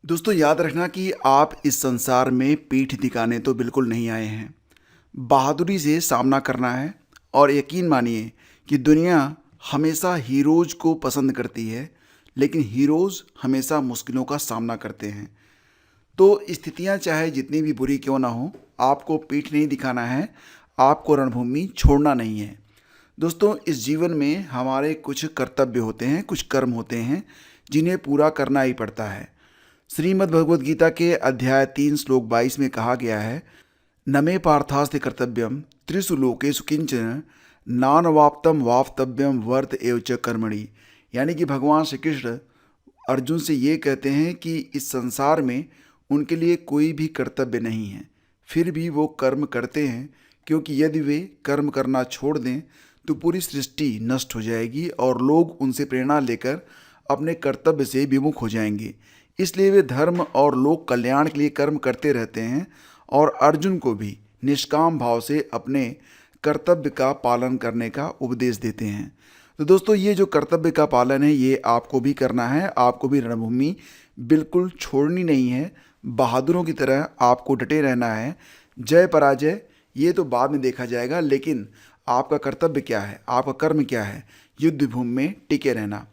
दोस्तों याद रखना कि आप इस संसार में पीठ दिखाने तो बिल्कुल नहीं आए हैं। बहादुरी से सामना करना है और यकीन मानिए कि दुनिया हमेशा हीरोज़ को पसंद करती है, लेकिन हीरोज़ हमेशा मुश्किलों का सामना करते हैं। तो स्थितियां चाहे जितनी भी बुरी क्यों ना हो, आपको पीठ नहीं दिखाना है, आपको रणभूमि छोड़ना नहीं है। दोस्तों इस जीवन में हमारे कुछ कर्तव्य होते हैं, कुछ कर्म होते हैं जिन्हें पूरा करना ही पड़ता है। श्रीमद् भगवद गीता के अध्याय 3 श्लोक 22 में कहा गया है, न मे पार्थास्ति कर्तव्यम त्रिषु लोकेषु किंचन नानवाप्तम वाप्तव्यम वर्त एव च कर्मणि। यानी कि भगवान श्री कृष्ण अर्जुन से ये कहते हैं कि इस संसार में उनके लिए कोई भी कर्तव्य नहीं है, फिर भी वो कर्म करते हैं, क्योंकि यदि वे कर्म करना छोड़ दें तो पूरी सृष्टि नष्ट हो जाएगी और लोग उनसे प्रेरणा लेकर अपने कर्तव्य से विमुख हो जाएंगे। इसलिए वे धर्म और लोक कल्याण के लिए कर्म करते रहते हैं और अर्जुन को भी निष्काम भाव से अपने कर्तव्य का पालन करने का उपदेश देते हैं। तो दोस्तों ये जो कर्तव्य का पालन है ये आपको भी करना है, आपको भी रणभूमि बिल्कुल छोड़नी नहीं है। बहादुरों की तरह आपको डटे रहना है। जय पराजय ये तो बाद में देखा जाएगा, लेकिन आपका कर्तव्य क्या है, आपका कर्म क्या है? युद्ध भूमि में टिके रहना।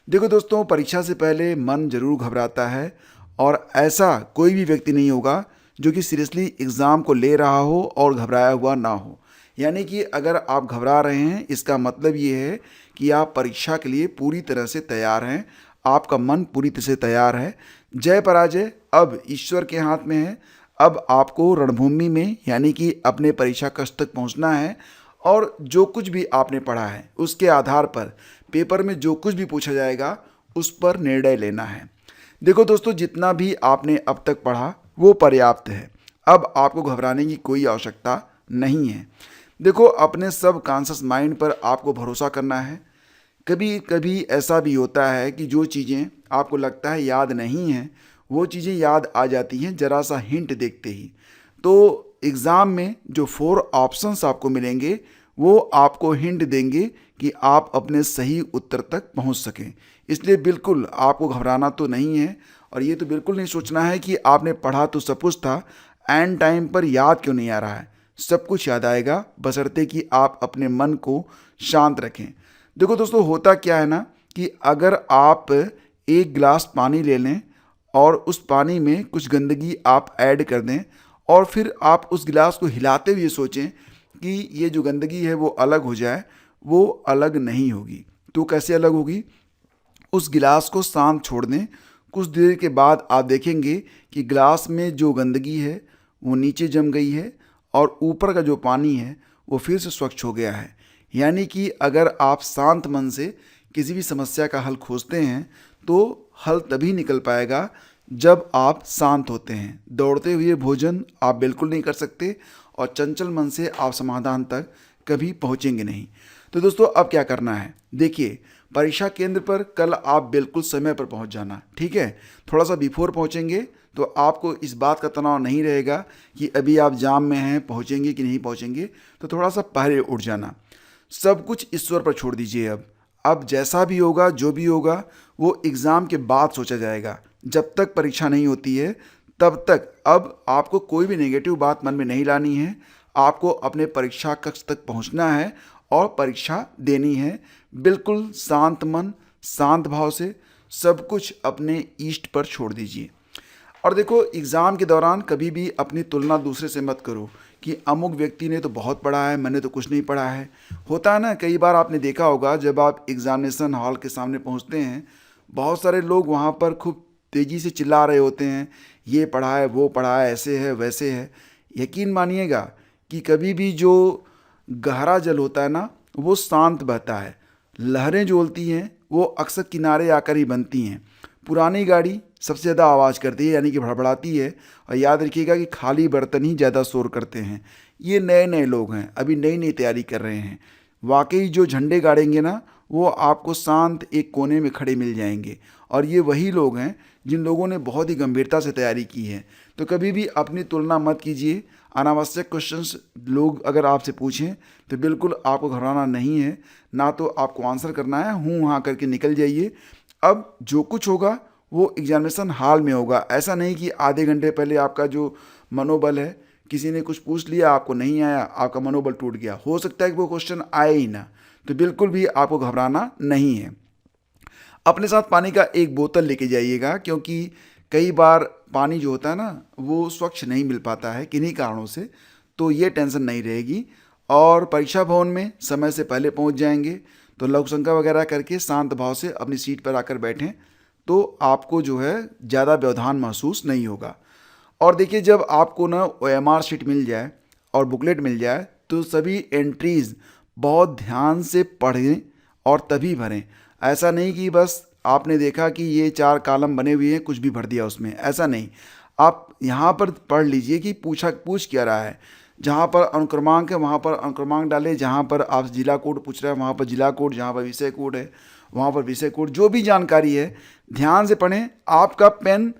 देखो दोस्तों, परीक्षा से पहले मन जरूर घबराता है और ऐसा कोई भी व्यक्ति नहीं होगा जो कि सीरियसली एग्ज़ाम को ले रहा हो और घबराया हुआ ना हो। यानी कि अगर आप घबरा रहे हैं, इसका मतलब ये है कि आप परीक्षा के लिए पूरी तरह से तैयार हैं, आपका मन पूरी तरह से तैयार है। जय पराजय अब ईश्वर के हाथ में है। अब आपको रणभूमि में यानी कि अपने परीक्षा कक्ष तक पहुंचना है और जो कुछ भी आपने पढ़ा है उसके आधार पर पेपर में जो कुछ भी पूछा जाएगा उस पर निर्णय लेना है। देखो दोस्तों, जितना भी आपने अब तक पढ़ा वो पर्याप्त है। अब आपको घबराने की कोई आवश्यकता नहीं है। देखो, अपने सब कॉन्शियस माइंड पर आपको भरोसा करना है। कभी कभी ऐसा भी होता है कि जो चीज़ें आपको लगता है याद नहीं हैं वो चीज़ें याद आ जाती हैं ज़रा सा हिंट देखते ही। तो एग्ज़ाम में जो 4 ऑप्शंस आपको मिलेंगे वो आपको हिंट देंगे कि आप अपने सही उत्तर तक पहुंच सकें। इसलिए बिल्कुल आपको घबराना तो नहीं है और ये तो बिल्कुल नहीं सोचना है कि आपने पढ़ा तो सब कुछ था, एंड टाइम पर याद क्यों नहीं आ रहा है। सब कुछ याद आएगा, बशर्ते कि आप अपने मन को शांत रखें। देखो दोस्तों, होता क्या है ना कि अगर आप एक गिलास पानी ले लें और उस पानी में कुछ गंदगी आप ऐड कर दें और फिर आप उस गिलास को हिलाते हुए सोचें कि ये जो गंदगी है वो अलग हो जाए, वो अलग नहीं होगी। तो कैसे अलग होगी? उस गिलास को शांत छोड़ दें। कुछ देर के बाद आप देखेंगे कि गिलास में जो गंदगी है वो नीचे जम गई है और ऊपर का जो पानी है वो फिर से स्वच्छ हो गया है। यानी कि अगर आप शांत मन से किसी भी समस्या का हल खोजते हैं तो हल तभी निकल पाएगा जब आप शांत होते हैं। दौड़ते हुए भोजन आप बिल्कुल नहीं कर सकते और चंचल मन से आप समाधान तक कभी पहुंचेंगे नहीं। तो दोस्तों अब क्या करना है? देखिए, परीक्षा केंद्र पर कल आप बिल्कुल समय पर पहुंच जाना, ठीक है? थोड़ा सा बिफोर पहुंचेंगे तो आपको इस बात का तनाव नहीं रहेगा कि अभी आप जाम में हैं, पहुंचेंगे कि नहीं पहुंचेंगे। तो थोड़ा सा पहले उठ जाना। सब कुछ ईश्वर पर छोड़ दीजिए। अब जैसा भी होगा, जो भी होगा, वो एग्ज़ाम के बाद सोचा जाएगा। जब तक परीक्षा नहीं होती है तब तक अब आपको कोई भी नेगेटिव बात मन में नहीं लानी है। आपको अपने परीक्षा कक्ष तक पहुंचना है और परीक्षा देनी है। बिल्कुल शांत मन, शांत भाव से सब कुछ अपने ईष्ट पर छोड़ दीजिए। और देखो, एग्ज़ाम के दौरान कभी भी अपनी तुलना दूसरे से मत करो कि अमुक व्यक्ति ने तो बहुत पढ़ा है, मैंने तो कुछ नहीं पढ़ा है। होता है ना, कई बार आपने देखा होगा जब आप एग्ज़ामिनेशन हॉल के सामने पहुंचते हैं, बहुत सारे लोग वहां पर खूब तेज़ी से चिल्ला रहे होते हैं, ये पढ़ा है, वो पढ़ा है, ऐसे है, वैसे है। यकीन मानिएगा कि कभी भी जो गहरा जल होता है ना वो शांत बहता है। लहरें जो होती हैं वो अक्सर किनारे आकर ही बनती हैं। पुरानी गाड़ी सबसे ज़्यादा आवाज़ करती है, यानी कि भड़बड़ाती है। और याद रखिएगा कि खाली बर्तन ही ज़्यादा शोर करते हैं। ये नए नए लोग हैं, अभी नई नई तैयारी कर रहे हैं। वाकई जो झंडे गाड़ेंगे ना वो आपको शांत एक कोने में खड़े मिल जाएंगे और ये वही लोग हैं जिन लोगों ने बहुत ही गंभीरता से तैयारी की है। तो कभी भी अपनी तुलना मत कीजिए। अनावश्यक क्वेश्चंस लोग अगर आपसे पूछें तो बिल्कुल आपको घबराना नहीं है, ना तो आपको आंसर करना है, हूँ हाँ करके निकल जाइए। अब जो कुछ होगा वो एग्जामिनेशन हॉल में होगा। ऐसा नहीं कि आधे घंटे पहले आपका जो मनोबल है, किसी ने कुछ पूछ लिया, आपको नहीं आया, आपका मनोबल टूट गया, हो सकता है कि वो क्वेश्चन आए ही ना। तो बिल्कुल भी आपको घबराना नहीं है। अपने साथ पानी का एक बोतल लेके जाइएगा, क्योंकि कई बार पानी जो होता है ना वो स्वच्छ नहीं मिल पाता है किन्हीं कारणों से, तो ये टेंशन नहीं रहेगी। और परीक्षा भवन में समय से पहले पहुंच जाएंगे, तो लघु शंका वगैरह करके शांत भाव से अपनी सीट पर आकर बैठें, तो आपको जो है ज़्यादा व्यवधान महसूस नहीं होगा। और देखिए, जब आपको ना OMR शीट मिल जाए और बुकलेट मिल जाए, तो सभी एंट्रीज़ बहुत ध्यान से पढ़ें और तभी भरें। ऐसा नहीं कि बस आपने देखा कि ये 4 कॉलम बने हुए हैं, कुछ भी भर दिया उसमें, ऐसा नहीं। आप यहाँ पर पढ़ लीजिए कि पूछ क्या रहा है। जहाँ पर अनुक्रमांक है वहाँ पर अनुक्रमांक डालें, जहाँ पर आप जिला कोड पूछ रहे हैं वहाँ पर जिला कोड, जहाँ पर विषय कोड है वहाँ पर विषय कोड, जो भी जानकारी है ध्यान से पढ़ें। आपका पेन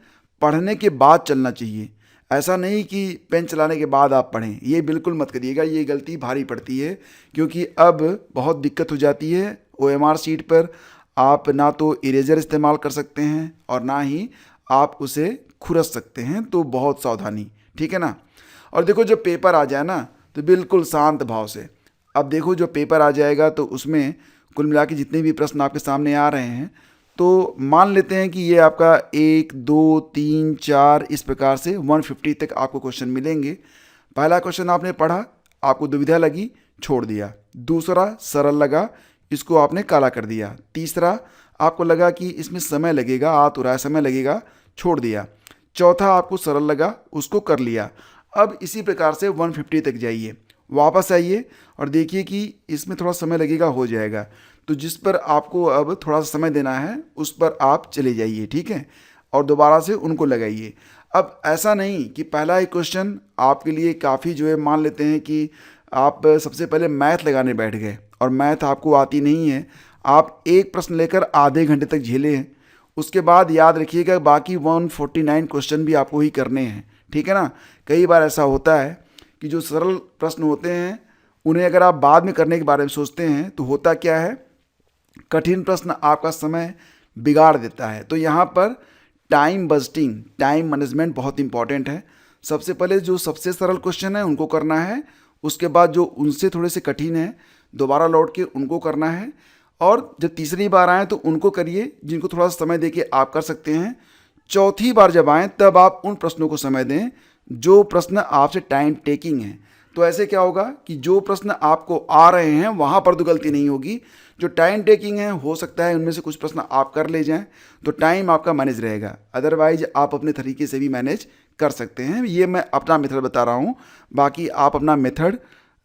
पढ़ने के बाद चलना चाहिए, ऐसा नहीं कि पेन चलाने के बाद आप पढ़ें, ये बिल्कुल मत करिएगा, ये गलती भारी पड़ती है। क्योंकि अब बहुत दिक्कत हो जाती है, OMR शीट पर आप ना तो इरेजर इस्तेमाल कर सकते हैं और ना ही आप उसे खुरस सकते हैं, तो बहुत सावधानी, ठीक है ना। और देखो, जब पेपर आ जाए ना तो बिल्कुल शांत भाव से, अब देखो जो पेपर आ जाएगा तो उसमें कुल मिला के जितने भी प्रश्न आपके सामने आ रहे हैं, तो मान लेते हैं कि ये आपका 1 2 3 4 इस प्रकार से 150 तक आपको क्वेश्चन मिलेंगे। पहला क्वेश्चन आपने पढ़ा, आपको दुविधा लगी, छोड़ दिया। दूसरा सरल लगा, इसको आपने काला कर दिया। तीसरा आपको लगा कि इसमें समय लगेगा, आ तो रहा है समय लगेगा, छोड़ दिया। चौथा आपको सरल लगा, उसको कर लिया। अब इसी प्रकार से 150 तक जाइए, वापस आइए और देखिए कि इसमें थोड़ा समय लगेगा, हो जाएगा। तो जिस पर आपको अब थोड़ा सा समय देना है उस पर आप चले जाइए, ठीक है, और दोबारा से उनको लगाइए। अब ऐसा नहीं कि पहला ही क्वेश्चन आपके लिए काफ़ी जो है, मान लेते हैं कि आप सबसे पहले मैथ लगाने बैठ गए और मैथ आपको आती नहीं है, आप एक प्रश्न लेकर आधे घंटे तक झेले हैं। उसके बाद याद रखिएगा बाकी 149 क्वेश्चन भी आपको ही करने हैं, ठीक है ना। कई बार ऐसा होता है कि जो सरल प्रश्न होते हैं उन्हें अगर आप बाद में करने के बारे में सोचते हैं तो होता क्या है, कठिन प्रश्न आपका समय बिगाड़ देता है। तो यहाँ पर टाइम बजटिंग, टाइम मैनेजमेंट बहुत इंपॉर्टेंट है। सबसे पहले जो सबसे सरल क्वेश्चन है उनको करना है, उसके बाद जो उनसे थोड़े से कठिन है दोबारा लौट के उनको करना है, और जब तीसरी बार आएँ तो उनको करिए जिनको थोड़ा सा समय देके आप कर सकते हैं। चौथी बार जब आएँ तब आप उन प्रश्नों को समय दें जो प्रश्न आपसे टाइम टेकिंग है। तो ऐसे क्या होगा कि जो प्रश्न आपको आ रहे हैं वहाँ पर तो गलती नहीं होगी, जो टाइम टेकिंग है हो सकता है उनमें से कुछ प्रश्न आप कर ले जाएं, तो टाइम आपका मैनेज रहेगा। अदरवाइज आप अपने तरीके से भी मैनेज कर सकते हैं। ये मैं अपना मेथड बता रहा हूँ, बाकी आप अपना मेथड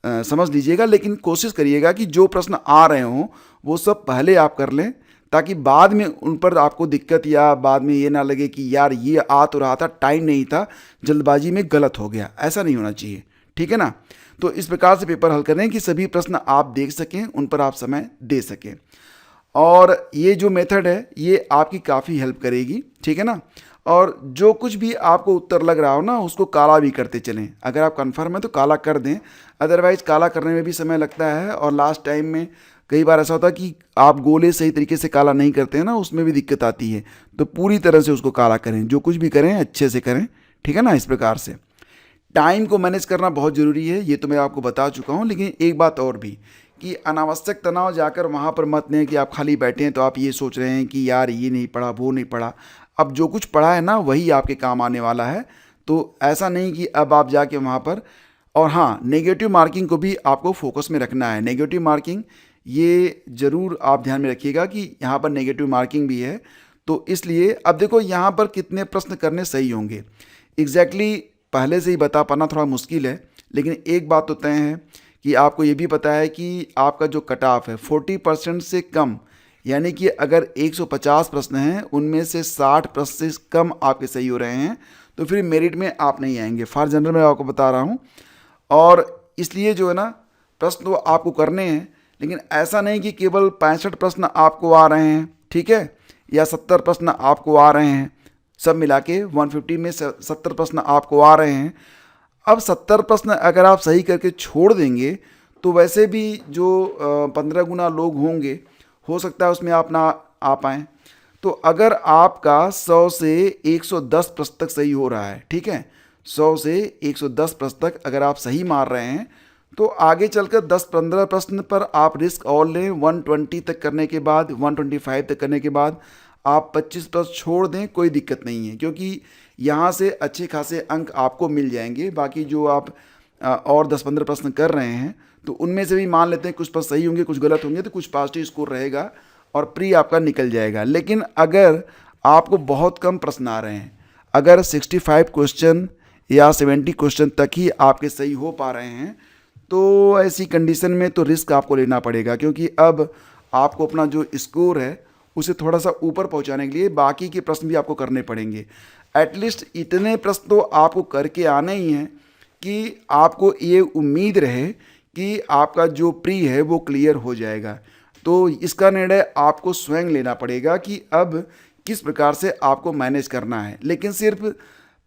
समझ लीजिएगा, लेकिन कोशिश करिएगा कि जो प्रश्न आ रहे हों वो सब पहले आप कर लें, ताकि बाद में उन पर आपको दिक्कत या बाद में ये ना लगे कि यार ये आ तो रहा था, टाइम नहीं था, जल्दबाजी में गलत हो गया। ऐसा नहीं होना चाहिए, ठीक है ना। तो इस प्रकार से पेपर हल करें कि सभी प्रश्न आप देख सकें, उन पर आप समय दे सकें। और ये जो मेथड है ये आपकी काफ़ी हेल्प करेगी, ठीक है ना। और जो कुछ भी आपको उत्तर लग रहा हो ना उसको काला भी करते चलें। अगर आप कन्फर्म है तो काला कर दें, अदरवाइज़ काला करने में भी समय लगता है और लास्ट टाइम में कई बार ऐसा होता है कि आप गोले सही तरीके से काला नहीं करते हैं ना, उसमें भी दिक्कत आती है। तो पूरी तरह से उसको काला करें, जो कुछ भी करें अच्छे से करें, ठीक है ना। इस प्रकार से टाइम को मैनेज करना बहुत ज़रूरी है, ये तो मैं आपको बता चुका हूँ। लेकिन एक बात और भी कि अनावश्यक तनाव जाकर वहाँ पर मत लें कि आप खाली बैठे हैं तो आप ये सोच रहे हैं कि यार ये नहीं पढ़ा वो नहीं पढ़ा। अब जो कुछ पढ़ा है ना वही आपके काम आने वाला है, तो ऐसा नहीं कि अब आप जाके वहाँ पर। और हाँ, नेगेटिव मार्किंग को भी आपको फोकस में रखना है। नेगेटिव मार्किंग ये ज़रूर आप ध्यान में रखिएगा कि यहाँ पर नेगेटिव मार्किंग भी है। तो इसलिए अब देखो यहाँ पर कितने प्रश्न करने सही होंगे एग्जैक्टली पहले से ही बता पाना थोड़ा मुश्किल है, लेकिन एक बात तो तय है कि आपको ये भी पता है कि आपका जो कट ऑफ है 40% से कम, यानी कि अगर 150 प्रश्न हैं उनमें से 60 प्रश्न से कम आपके सही हो रहे हैं तो फिर मेरिट में आप नहीं आएंगे। फॉर जनरल मैं आपको बता रहा हूँ। और इसलिए जो है ना प्रश्न तो आपको करने हैं, लेकिन ऐसा नहीं कि केवल 65 प्रश्न आपको आ रहे हैं, ठीक है, या 70 प्रश्न आपको आ रहे हैं। सब मिला के 150 में 70 प्रश्न आपको आ रहे हैं। अब 70 प्रश्न अगर आप सही करके छोड़ देंगे तो वैसे भी जो 15 गुना लोग होंगे हो सकता है उसमें आप ना आ पाएँ। तो अगर आपका 100 से 110 प्रश्न तक सही हो रहा है, ठीक है, 100 से 110 प्रश्न तक अगर आप सही मार रहे हैं तो आगे चलकर 10-15 प्रश्न पर आप रिस्क और लें। 120 तक करने के बाद, 125 तक करने के बाद आप 25 प्रश्न छोड़ दें, कोई दिक्कत नहीं है, क्योंकि यहाँ से अच्छे खासे अंक आपको मिल जाएंगे। बाकी जो आप और 10-15 प्रश्न कर रहे हैं तो उनमें से भी मान लेते हैं कुछ प्रश्न सही होंगे, कुछ गलत होंगे, तो कुछ पॉजिटिव स्कोर रहेगा और प्री आपका निकल जाएगा। लेकिन अगर आपको बहुत कम प्रश्न आ रहे हैं, अगर 65 क्वेश्चन या 70 क्वेश्चन तक ही आपके सही हो पा रहे हैं, तो ऐसी कंडीशन में तो रिस्क आपको लेना पड़ेगा, क्योंकि अब आपको अपना जो स्कोर है उसे थोड़ा सा ऊपर पहुंचाने के लिए बाकी के प्रश्न भी आपको करने पड़ेंगे। एटलीस्ट इतने प्रश्न तो आपको करके आने ही हैं कि आपको ये उम्मीद रहे कि आपका जो प्री है वो क्लियर हो जाएगा। तो इसका निर्णय आपको स्वयं लेना पड़ेगा कि अब किस प्रकार से आपको मैनेज करना है। लेकिन सिर्फ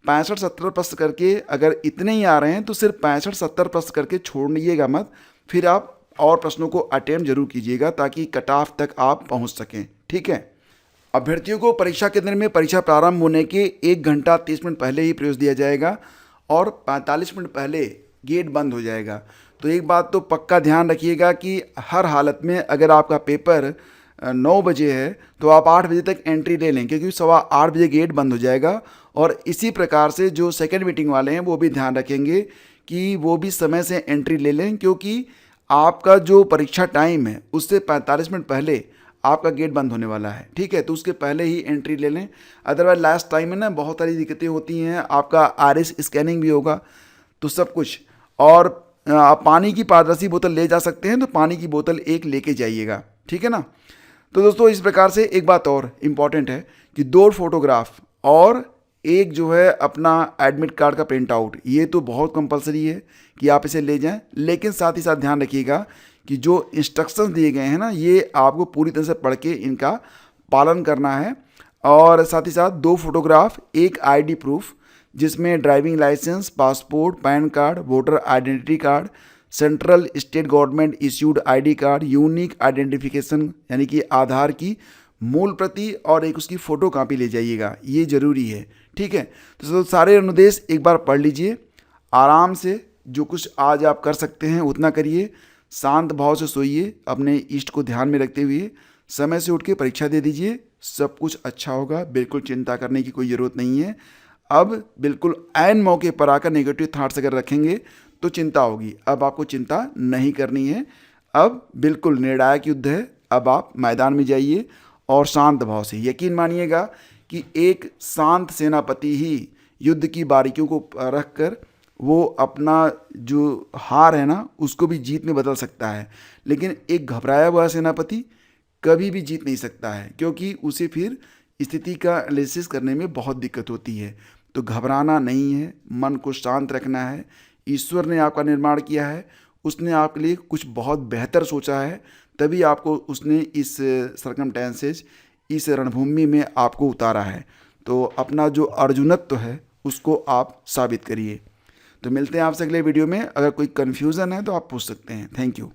65-70 प्रश्न करके अगर इतने ही आ रहे हैं तो सिर्फ 65-70 प्रश्न करके छोड़िएगा मत, फिर आप और प्रश्नों को अटेम्प्ट जरूर कीजिएगा ताकि कट ऑफ तक आप पहुंच सकें, ठीक है। अभ्यर्थियों को परीक्षा केंद्र में परीक्षा प्रारंभ होने के 1 घंटा 30 मिनट पहले ही प्रवेश दिया जाएगा और 45 मिनट पहले गेट बंद हो जाएगा। तो एक बात तो पक्का ध्यान रखिएगा कि हर हालत में अगर आपका पेपर 9 बजे है तो आप 8 बजे तक एंट्री ले लें, क्योंकि 8:15 बजे गेट बंद हो जाएगा। और इसी प्रकार से जो सेकेंड मीटिंग वाले हैं वो भी ध्यान रखेंगे कि वो भी समय से एंट्री ले लें, क्योंकि आपका जो परीक्षा टाइम है उससे 45 मिनट पहले आपका गेट बंद होने वाला है, ठीक है। तो उसके पहले ही एंट्री ले लें, अदरवाइज लास्ट टाइम में ना बहुत सारी दिक्कतें होती हैं। आपका आरएस स्कैनिंग भी होगा, तो सब कुछ। और आप पानी की पारदर्शी बोतल ले जा सकते हैं, तो पानी की बोतल एक लेके जाइएगा, ठीक है ना। तो दोस्तों इस प्रकार से एक बात और इम्पॉर्टेंट है कि 2 फोटोग्राफ और एक जो है अपना एडमिट कार्ड का प्रिंट आउट, ये तो बहुत कंपलसरी है कि आप इसे ले जाएं। लेकिन साथ ही साथ ध्यान रखिएगा कि जो इंस्ट्रक्शंस दिए गए हैं ना, ये आपको पूरी तरह से पढ़ के इनका पालन करना है। और साथ ही साथ 2 फोटोग्राफ, एक आईडी प्रूफ जिसमें driving licence, passport, PAN card, voter identity card, central state government issued ID card, unique identification यानी कि आधार की मूल प्रति और एक उसकी फ़ोटो कॉपी ले जाइएगा, ये ज़रूरी है, ठीक है। तो सारे अनुदेश एक बार पढ़ लीजिए, आराम से जो कुछ आज आप कर सकते हैं उतना करिए, शांत भाव से सोइए, अपने इष्ट को ध्यान में रखते हुए समय से उठ के परीक्षा दे दीजिए, सब कुछ अच्छा होगा, बिल्कुल चिंता करने की कोई ज़रूरत नहीं है। अब बिल्कुल ऐन मौके पर आकर नेगेटिव थॉट्स अगर रखेंगे तो चिंता होगी, अब आपको चिंता नहीं करनी है। अब बिल्कुल निर्णायक युद्ध है, अब आप मैदान में जाइए और शांत भाव से, यकीन मानिएगा कि एक शांत सेनापति ही युद्ध की बारीकियों को रख कर वो अपना जो हार है ना उसको भी जीत में बदल सकता है। लेकिन एक घबराया हुआ सेनापति कभी भी जीत नहीं सकता है, क्योंकि उसे फिर स्थिति का एनालिसिस करने में बहुत दिक्कत होती है। तो घबराना नहीं है, मन को शांत रखना है। ईश्वर ने आपका निर्माण किया है, उसने आपके लिए कुछ बहुत बेहतर सोचा है, तभी आपको उसने इस सर्कमस्टेंसेस, इस रणभूमि में आपको उतारा है। तो अपना जो अर्जुनत्व है उसको आप साबित करिए। तो मिलते हैं आपसे अगले वीडियो में। अगर कोई कन्फ्यूज़न है तो आप पूछ सकते हैं। Thank you.